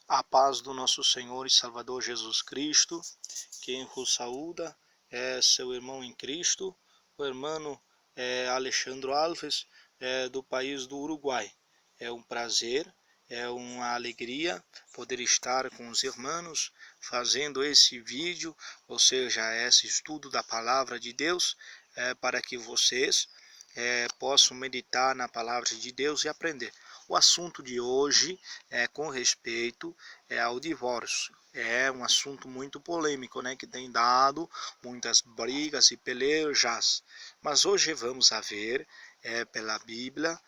A paz do nosso Senhor e Salvador Jesus Cristo. Quem vos saúda é seu irmão em Cristo, o irmão Alexandre Alves, do país do Uruguai. É um prazer, é uma alegria poder estar com os irmãos fazendo esse vídeo, ou seja, esse estudo da Palavra de Deus, para que vocês possam meditar na Palavra de Deus e aprender. O assunto de hoje é com respeito ao divórcio. É um assunto muito polêmico, né, que tem dado muitas brigas e pelejas. Mas hoje vamos a ver, pela Bíblia,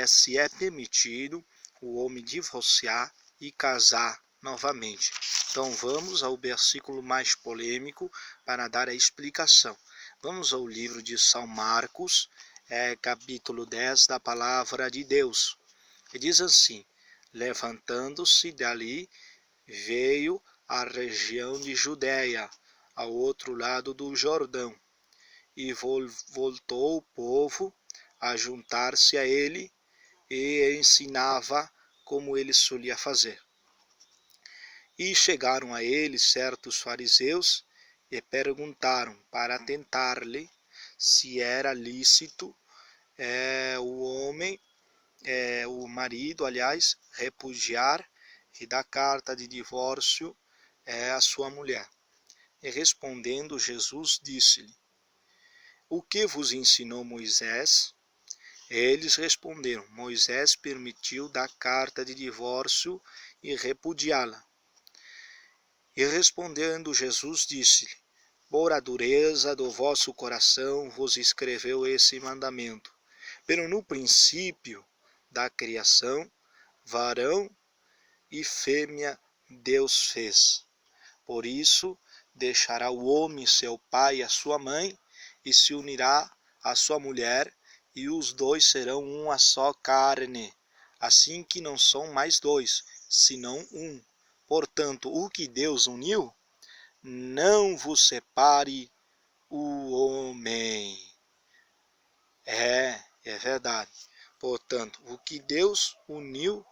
se é permitido o homem divorciar e casar novamente. Então vamos ao versículo mais polêmico para dar a explicação. Vamos ao livro de São Marcos, capítulo 10 da Palavra de Deus. E diz assim: levantando-se dali, veio à região de Judéia, ao outro lado do Jordão, e voltou o povo a juntar-se a ele, e ensinava como ele solia fazer. E chegaram a ele certos fariseus, e perguntaram para tentar-lhe se era lícito o homem, o marido, aliás, repudiar e dar carta de divórcio à sua mulher. E respondendo, Jesus disse-lhe: o que vos ensinou Moisés? Eles responderam: Moisés permitiu dar carta de divórcio e repudiá-la. E respondendo, Jesus disse-lhe: por a dureza do vosso coração vos escreveu esse mandamento. Pero no princípio da criação, varão e fêmea Deus fez. Por isso, deixará o homem seu pai e a sua mãe, e se unirá à sua mulher, e os dois serão uma só carne. Assim que não são mais dois, senão um. Portanto, o que Deus uniu, não vos separe o homem. É verdade. Portanto, o que Deus uniu,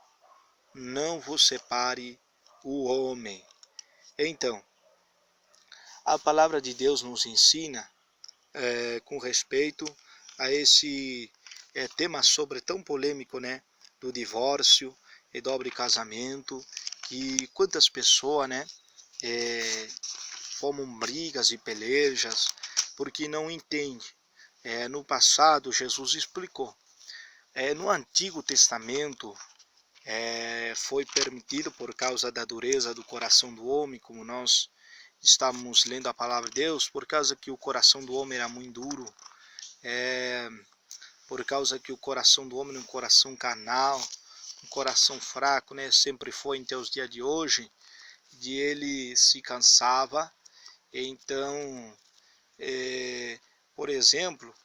não vos separe o homem. Então, a palavra de Deus nos ensina com respeito a esse tema tão polêmico, né, do divórcio e do casamento, que quantas pessoas, né, formam brigas e pelejas porque não entendem. No passado, Jesus explicou. No Antigo Testamento, foi permitido por causa da dureza do coração do homem, como nós estávamos lendo a palavra de Deus, por causa que o coração do homem era muito duro, por causa que o coração do homem é um coração carnal, um coração fraco, né? Sempre foi até os dias de hoje, de ele se cansava. Então, por exemplo,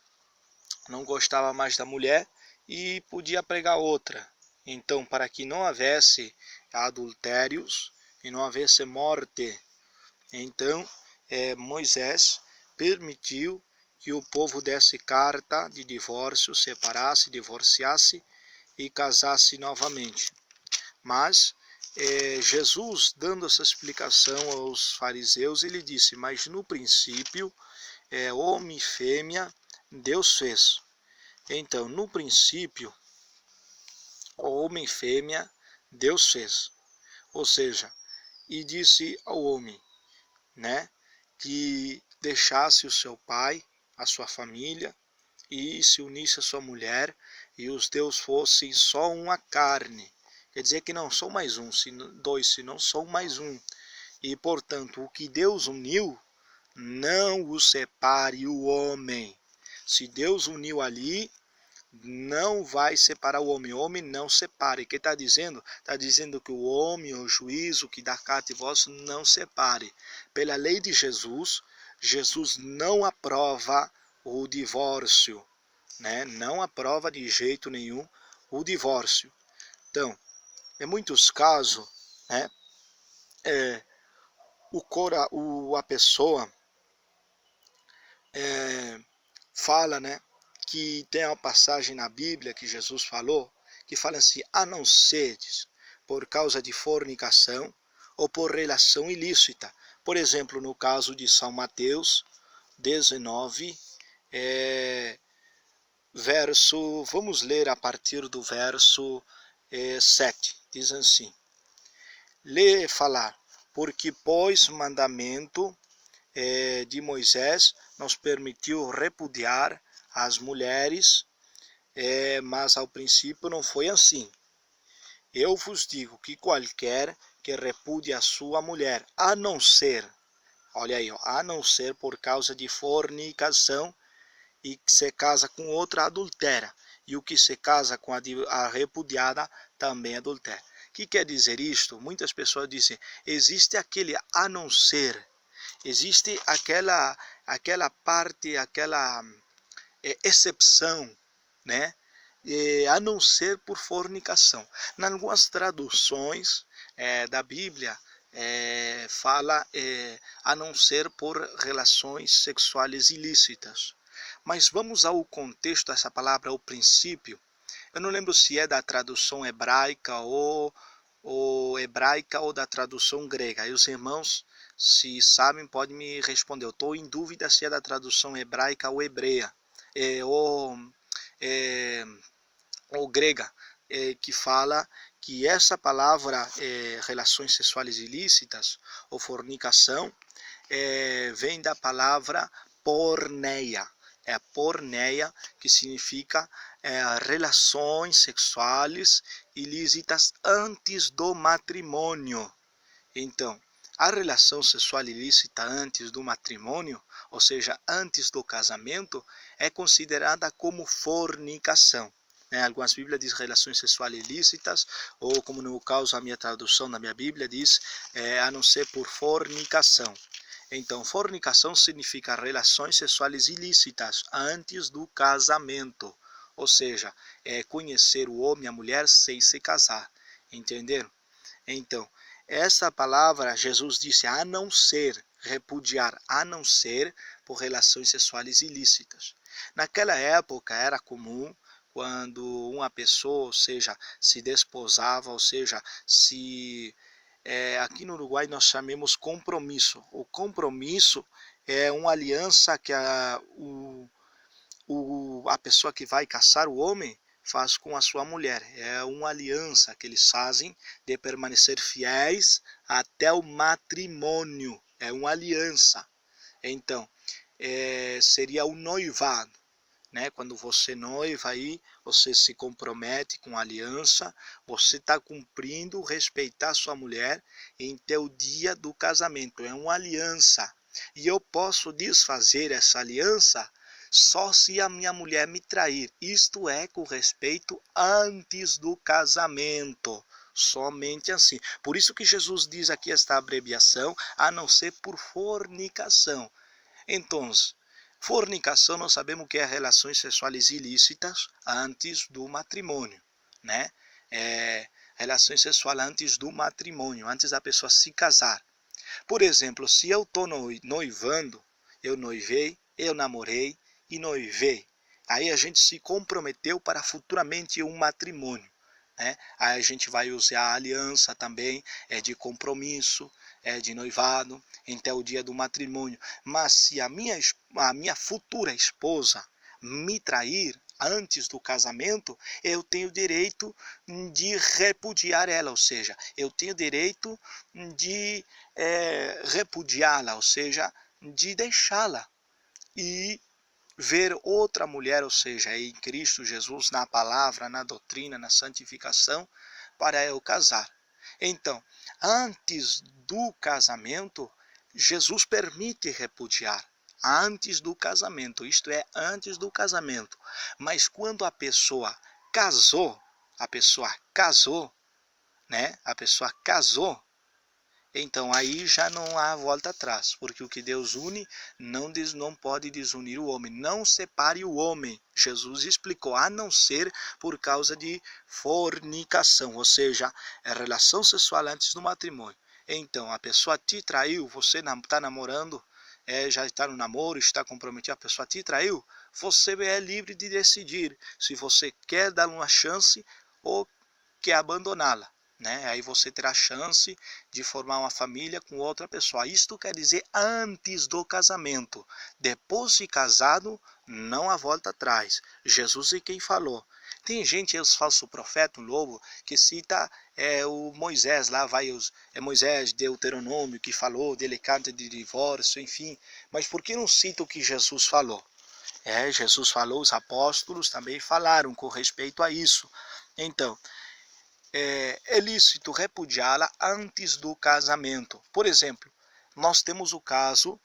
não gostava mais da mulher e podia pregar outra. Então, para que não houvesse adultérios e não houvesse morte, então Moisés permitiu que o povo desse carta de divórcio, separasse, divorciasse e casasse novamente. Mas Jesus, dando essa explicação aos fariseus, ele disse: mas no princípio, homem e fêmea Deus fez. Então, no princípio, homem e fêmea Deus fez. Ou seja, e disse ao homem, né, que deixasse o seu pai, a sua família, e se unisse a sua mulher, e os dois fossem só uma carne. Quer dizer que não são mais dois, senão são mais um. E, portanto, o que Deus uniu, não o separe o homem. Se Deus uniu ali, não vai separar o homem. O homem não separe. O que está dizendo? Está dizendo que o homem, o juízo que dá carta de divórcio, não separe. Pela lei de Jesus, Jesus não aprova o divórcio, né? Não aprova de jeito nenhum o divórcio. Então, em muitos casos, né, a pessoa fala, né, que tem uma passagem na Bíblia que Jesus falou, que fala assim: a não seres por causa de fornicação ou por relação ilícita. Por exemplo, no caso de São Mateus 19, vamos ler a partir do verso 7, diz assim: lê falar, porque pois mandamento de Moisés nos permitiu repudiar as mulheres, mas ao princípio não foi assim. Eu vos digo que qualquer que repude a sua mulher, a não ser, olha aí, a não ser por causa de fornicação, e que se casa com outra adultera, e o que se casa com a repudiada também adultera. O que quer dizer isto? Muitas pessoas dizem, existe aquele a não ser, existe aquela parte, aquela exceção, né? A não ser por fornicação. Em algumas traduções da Bíblia, fala a não ser por relações sexuais ilícitas. Mas vamos ao contexto dessa palavra, ao princípio. Eu não lembro se é da tradução hebraica ou da tradução grega. E os irmãos, se sabem, podem me responder. Eu estou em dúvida se é da tradução hebraica ou hebreia, ou grega, que fala que essa palavra, relações sexuais ilícitas ou fornicação, vem da palavra porneia. É a porneia, que significa relações sexuais ilícitas antes do matrimônio. Então, a relação sexual ilícita antes do matrimônio, ou seja, antes do casamento, é considerada como fornicação. Algumas Bíblias dizem relações sexuais ilícitas, ou como no caso a minha tradução na minha Bíblia diz, a não ser por fornicação. Então, fornicação significa relações sexuais ilícitas antes do casamento, ou seja, conhecer o homem e a mulher sem se casar, entenderam? Então, essa palavra, Jesus disse a não ser, repudiar, a não ser por relações sexuais ilícitas. Naquela época era comum, quando uma pessoa, ou seja, se desposava, ou seja, aqui no Uruguai nós chamamos compromisso. O compromisso é uma aliança que a pessoa que vai casar, o homem, faz com a sua mulher. É uma aliança que eles fazem de permanecer fiéis até o matrimônio. É uma aliança. Então, seria o noivado. Quando você noiva aí, você se compromete com a aliança, você está cumprindo respeitar sua mulher em teu dia do casamento. É uma aliança. E eu posso desfazer essa aliança só se a minha mulher me trair. Isto é, com respeito antes do casamento. Somente assim. Por isso que Jesus diz aqui esta abreviação, a não ser por fornicação. Então, fornicação, nós sabemos que é relações sexuais ilícitas antes do matrimônio, né? Relações sexuais antes do matrimônio, antes da pessoa se casar. Por exemplo, se eu estou noivando, eu noivei, eu namorei e noivei. Aí a gente se comprometeu para futuramente um matrimônio. Aí a gente vai usar a aliança também, de compromisso, de noivado, até o dia do matrimônio. Mas se a minha futura esposa me trair antes do casamento, eu tenho direito de repudiar ela, ou seja, eu tenho direito de repudiá-la, ou seja, de deixá-la e ver outra mulher, ou seja, em Cristo Jesus, na palavra, na doutrina, na santificação, para eu casar. Então, antes do casamento, Jesus permite repudiar. Antes do casamento, isto é, antes do casamento. Mas quando a pessoa casou, então aí já não há volta atrás, porque o que Deus une não pode desunir o homem, não separe o homem. Jesus explicou, a não ser por causa de fornicação, ou seja, é relação sexual antes do matrimônio. Então a pessoa te traiu, você está namorando, já está no namoro, está comprometido, a pessoa te traiu, você é livre de decidir se você quer dar uma chance ou quer abandoná-la. né? Aí você terá chance de formar uma família com outra pessoa. Isto quer dizer antes do casamento. Depois de casado, não há volta atrás. Jesus é quem falou. Tem gente, os falsos profetas, um lobo, que cita o Moisés, lá vai Moisés, Deuteronômio, que falou delicado de divórcio, enfim. Mas por que não cita o que Jesus falou? Jesus falou, os apóstolos também falaram com respeito a isso. Então, é lícito repudiá-la antes do casamento. Por exemplo, nós temos o caso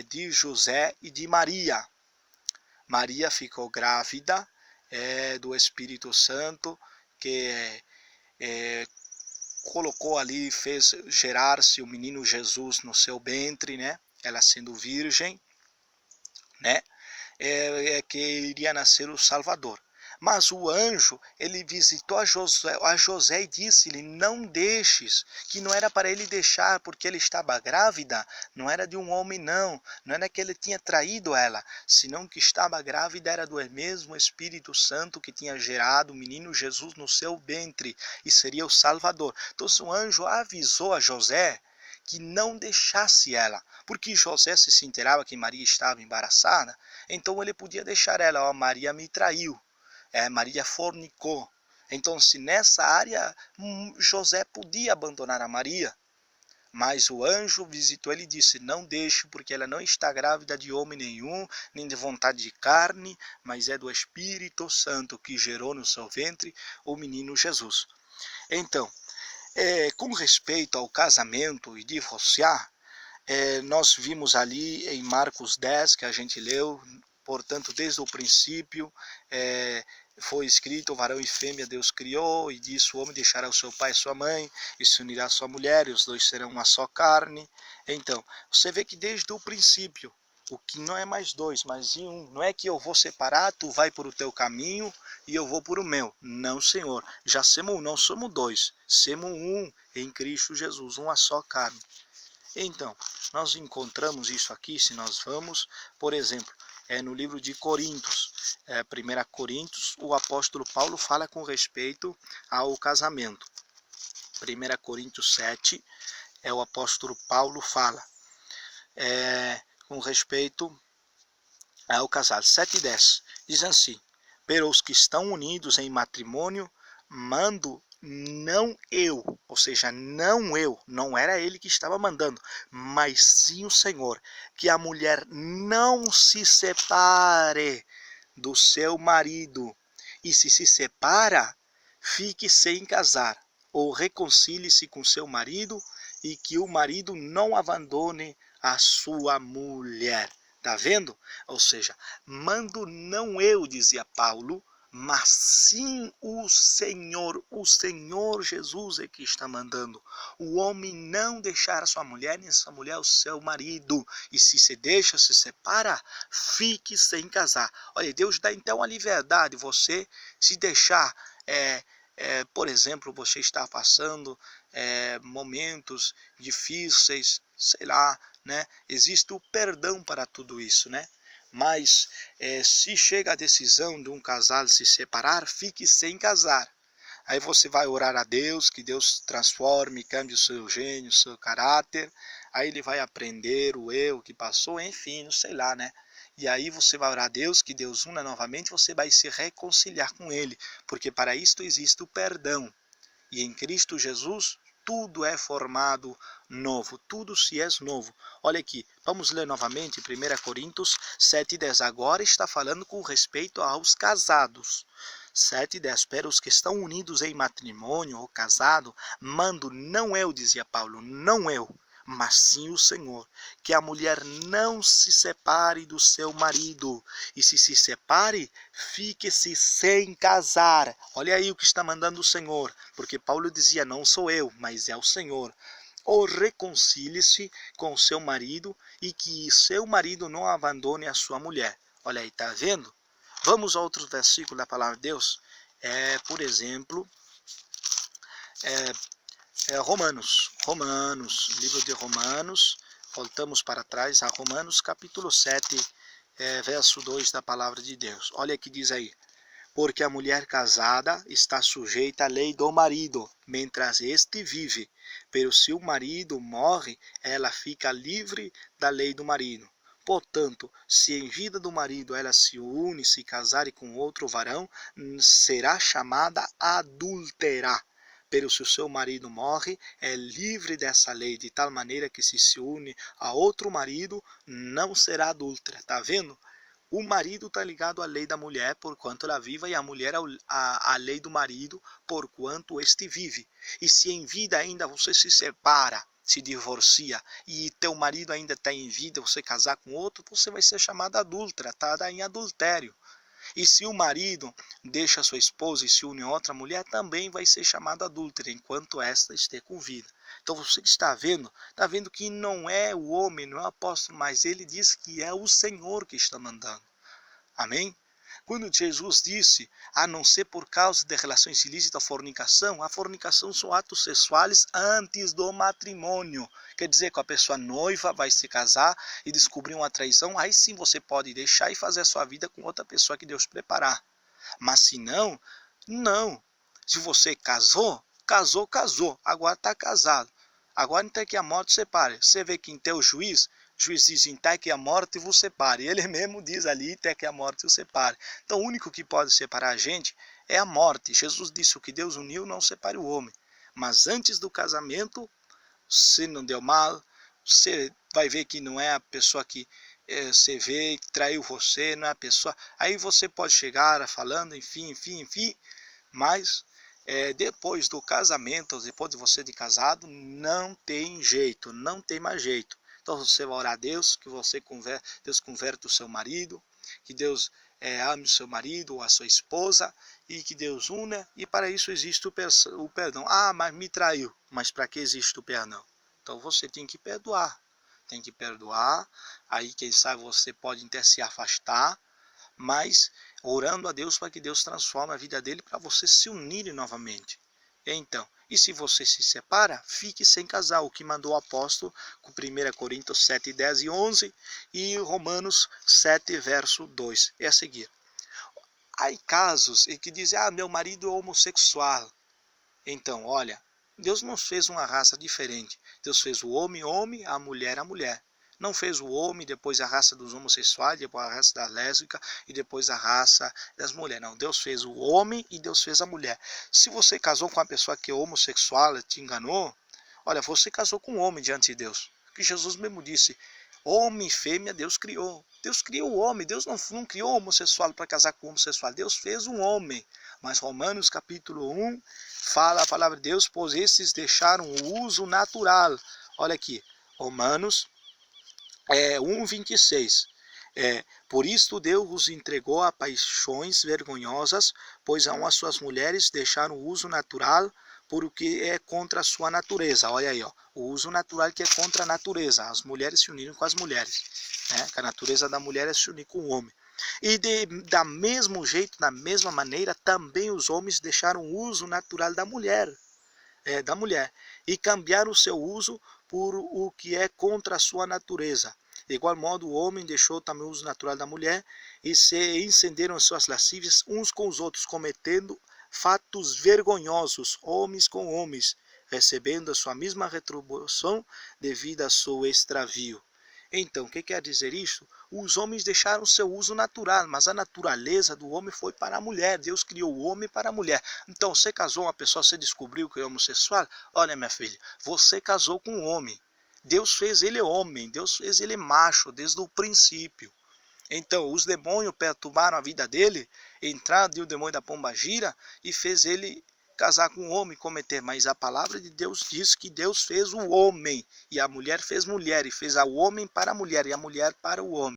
de José e de Maria. Maria ficou grávida do Espírito Santo, que colocou ali, fez gerar-se o menino Jesus no seu ventre, né? Ela sendo virgem, né? Que iria nascer o Salvador. Mas o anjo, ele visitou a José e disse-lhe, não deixes, que não era para ele deixar, porque ele estava grávida, não era de um homem não era que ele tinha traído ela, senão que estava grávida era do mesmo Espírito Santo que tinha gerado o menino Jesus no seu ventre, e seria o Salvador. Então o anjo avisou a José que não deixasse ela, porque José se inteirava que Maria estava embaraçada, então ele podia deixar ela, Maria me traiu, Maria fornicou. Então, se nessa área, José podia abandonar a Maria, mas o anjo visitou ele e disse, não deixe, porque ela não está grávida de homem nenhum, nem de vontade de carne, mas é do Espírito Santo que gerou no seu ventre o menino Jesus. Então, com respeito ao casamento e divorciar, nós vimos ali em Marcos 10, que a gente leu, portanto, desde o princípio, foi escrito, varão e fêmea Deus criou, e disse, o homem deixará o seu pai e sua mãe, e se unirá à sua mulher, e os dois serão uma só carne. Então, você vê que desde o princípio, o que não é mais dois, mas em um, não é que eu vou separar, tu vai por o teu caminho, e eu vou por o meu. Não, Senhor, já somos um, não somos dois, somos um em Cristo Jesus, uma só carne. Então, nós encontramos isso aqui, se nós vamos, por exemplo, no livro de Coríntios, 1 Coríntios, o apóstolo Paulo fala com respeito ao casamento. 1 Coríntios 7, o apóstolo Paulo fala com respeito ao casado. 7:10, diz assim, pero os que estão unidos em matrimônio, mando não eu, ou seja, não eu, não era ele que estava mandando, mas sim o Senhor, que a mulher não se separe do seu marido, e se separa, fique sem casar, ou reconcilie-se com seu marido, e que o marido não abandone a sua mulher. Tá vendo? Ou seja, mando não eu, dizia Paulo, mas sim o Senhor Jesus é que está mandando. O homem não deixar a sua mulher, nem a sua mulher o seu marido. E se deixa, se separa, fique sem casar. Olha, Deus dá então a liberdade, você se deixar, por exemplo, você está passando momentos difíceis, sei lá, né? Existe o perdão para tudo isso, né? Mas se chega a decisão de um casal se separar, fique sem casar. Aí você vai orar a Deus, que Deus transforme, cambie o seu gênio, o seu caráter. Aí ele vai aprender o erro que passou, enfim, não sei lá, né? E aí você vai orar a Deus, que Deus una novamente, você vai se reconciliar com ele. Porque para isto existe o perdão. E em Cristo Jesus, tudo é formado novo, tudo se é novo. Olha aqui, vamos ler novamente 1 Coríntios 7:10. Agora está falando com respeito aos casados. 7:10. Para os que estão unidos em matrimônio ou casado, mando não eu, dizia Paulo, não eu, mas sim o Senhor, que a mulher não se separe do seu marido, e se separe, fique-se sem casar. Olha aí o que está mandando o Senhor, porque Paulo dizia, não sou eu, mas é o Senhor. Ou reconcilie-se com o seu marido, e que seu marido não abandone a sua mulher. Olha aí, tá vendo? Vamos a outro versículo da palavra de Deus, por exemplo, Romanos, livro de Romanos, voltamos para trás a Romanos capítulo 7, verso 2 da palavra de Deus. Olha que diz aí, porque a mulher casada está sujeita à lei do marido, mientras este vive. Pero se o marido morre, ela fica livre da lei do marido. Portanto, se em vida do marido ela se une, se casar com outro varão, será chamada adúltera. Pero se o seu marido morre, é livre dessa lei, de tal maneira que se une a outro marido, não será adúltera. Tá vendo? O marido está ligado à lei da mulher, porquanto ela viva, e a mulher à lei do marido, porquanto este vive. E se em vida ainda você se separa, se divorcia, e teu marido ainda está em vida, você casar com outro, você vai ser chamada adúltera, está em adultério. E se o marido deixa sua esposa e se une a outra mulher, também vai ser chamada adúltera, enquanto esta estiver com vida. Então você está vendo que não é o homem, não é o apóstolo, mas ele diz que é o Senhor que está mandando. Amém? Quando Jesus disse, a não ser por causa de relações ilícitas, a fornicação são atos sexuais antes do matrimônio. Quer dizer que a pessoa noiva vai se casar e descobrir uma traição, aí sim você pode deixar e fazer a sua vida com outra pessoa que Deus preparar. Mas se não, não. Se você casou, agora está casado. Agora até que a morte separe. Você vê que em teu juiz diz, até que a morte vos separe. Ele mesmo diz ali, até que a morte vos separe. Então o único que pode separar a gente é a morte. Jesus disse, o que Deus uniu não separe o homem. Mas antes do casamento, se não deu mal, você vai ver que não é a pessoa que você vê que traiu você, não é a pessoa. Aí você pode chegar falando, enfim, mas depois do casamento, depois de você de casado, não tem jeito, não tem mais jeito. Então você vai orar a Deus, que Deus converte o seu marido, que Deus ame o seu marido ou a sua esposa, e que Deus una, e para isso existe o perdão. Ah, mas me traiu. Mas para que existe o perdão? Então você tem que perdoar. Aí quem sabe você pode até se afastar, mas orando a Deus para que Deus transforme a vida dele para você se unir novamente. Então, e se você se separa, fique sem casar, o que mandou o apóstolo com 1 Coríntios 7, 10 e 11 e Romanos 7, verso 2. É a seguir. Há casos em que dizem, meu marido é homossexual. Então, olha, Deus não fez uma raça diferente. Deus fez o homem, a mulher, a mulher. Não fez o homem, depois a raça dos homossexuais, depois a raça da lésbica e depois a raça das mulheres. Não, Deus fez o homem e Deus fez a mulher. Se você casou com uma pessoa que é homossexual, te enganou, olha, você casou com um homem diante de Deus. Que Jesus mesmo disse, homem e fêmea Deus criou. Deus criou o homem, Deus não criou o homossexual para casar com o homossexual. Deus fez um homem. Mas Romanos capítulo 1 fala a palavra de Deus, pois esses deixaram o uso natural. Olha aqui, Romanos 1:26. Por isto Deus os entregou a paixões vergonhosas, pois as suas mulheres deixaram o uso natural por o que é contra a sua natureza. Olha aí, o uso natural que é contra a natureza. As mulheres se uniram com as mulheres. Que a natureza da mulher é se unir com o homem. E da mesmo jeito, da mesma maneira, também os homens deixaram o uso natural da mulher. E cambiaram o seu uso por o que é contra a sua natureza. De igual modo, o homem deixou também o uso natural da mulher e se encenderam suas lascívias uns com os outros, cometendo fatos vergonhosos, homens com homens, recebendo a sua mesma retribuição devido ao seu extravio. Então, o que quer dizer isso? Os homens deixaram seu uso natural, mas a natureza do homem foi para a mulher. Deus criou o homem para a mulher. Então, você casou uma pessoa, você descobriu que é homossexual? Olha, minha filha, você casou com um homem. Deus fez ele homem, Deus fez ele macho desde o princípio. Então, os demônios perturbaram a vida dele, entraram o demônio da pombagira e fez ele casar com um homem, cometer. Mas a palavra de Deus diz que Deus fez o homem, e a mulher fez mulher, e fez o homem para a mulher, e a mulher para o homem.